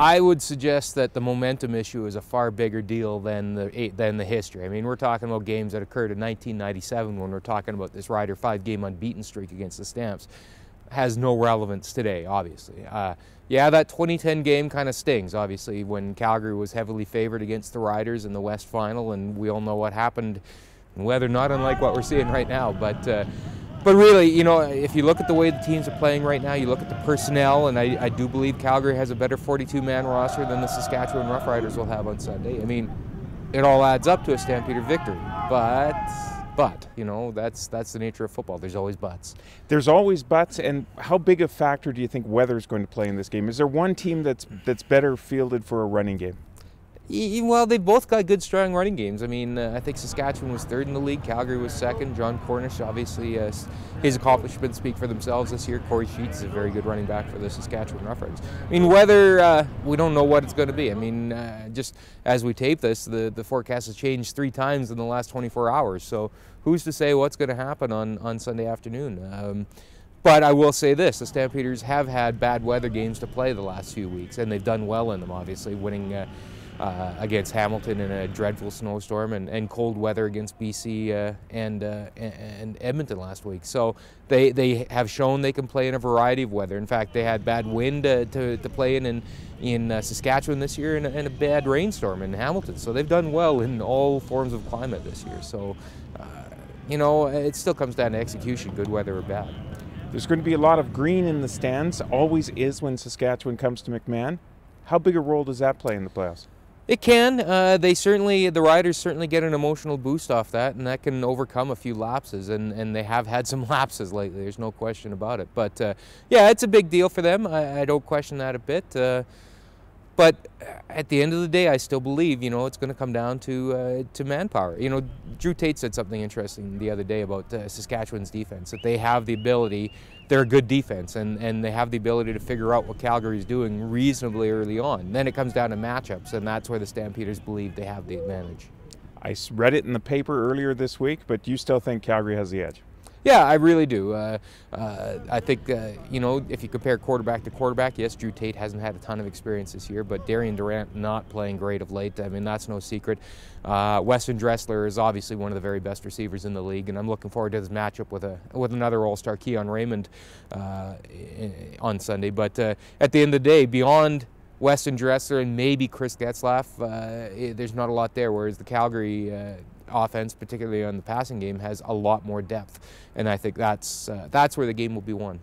I would suggest that the momentum issue is a far bigger deal than the history. I mean, we're talking about games that occurred in 1997 when we're talking about this Rider 5-game unbeaten streak against the Stamps. Has no relevance today, obviously. Yeah, that 2010 game kind of stings, obviously, when Calgary was heavily favored against the Riders in the West Final, and we all know what happened, and whether not unlike what we're seeing right now. But really, you know, if you look at the way the teams are playing right now, you look at the personnel, and I do believe Calgary has a better 42-man roster than the Saskatchewan Roughriders will have on Sunday. I mean, it all adds up to a Stampeder victory, but you know, that's the nature of football. There's always buts. There's always buts, and how big a factor do you think weather is going to play in this game? Is there one team that's better fielded for a running game? Well, they've both got good, strong running games. I mean, I think Saskatchewan was third in the league. Calgary was second. John Cornish, obviously, his accomplishments speak for themselves this year. Corey Sheets is a very good running back for the Saskatchewan Roughriders. I mean, weather, we don't know what it's going to be. I mean, just as we tape this, the forecast has changed 3 times in the last 24 hours. So who's to say what's going to happen on Sunday afternoon? But I will say this, the Stampeders have had bad weather games to play the last few weeks, and they've done well in them, obviously, winning against Hamilton in a dreadful snowstorm, and cold weather against BC and Edmonton last week. So they have shown they can play in a variety of weather. In fact, they had bad wind to play in Saskatchewan this year, and a bad rainstorm in Hamilton. So they've done well in all forms of climate this year. So, you know, it still comes down to execution, good weather or bad. There's going to be a lot of green in the stands, always is when Saskatchewan comes to McMahon. How big a role does that play in the playoffs? It can. The Riders certainly get an emotional boost off that, and that can overcome a few lapses, and they have had some lapses lately. There's no question about it. But yeah, it's a big deal for them. I don't question that a bit. But at the end of the day, I still believe, you know, it's going to come down to manpower. You know, Drew Tate said something interesting the other day about Saskatchewan's defense, that they have the ability, they're a good defense, and they have the ability to figure out what Calgary's doing reasonably early on. Then it comes down to matchups, and that's where the Stampeders believe they have the advantage. I read it in the paper earlier this week, but you still think Calgary has the edge? Yeah, I really do. I think, you know, if you compare quarterback to quarterback, yes, Drew Tate hasn't had a ton of experience this year, but Darian Durant not playing great of late. I mean, that's no secret. Weston Dressler is obviously one of the very best receivers in the league, and I'm looking forward to this matchup with another All-Star, Keon Raymond, on Sunday. But at the end of the day, beyond Weston Dressler and maybe Chris Getzlaff, there's not a lot there, whereas the Calgary offense, particularly on the passing game, has a lot more depth, and I think that's where the game will be won.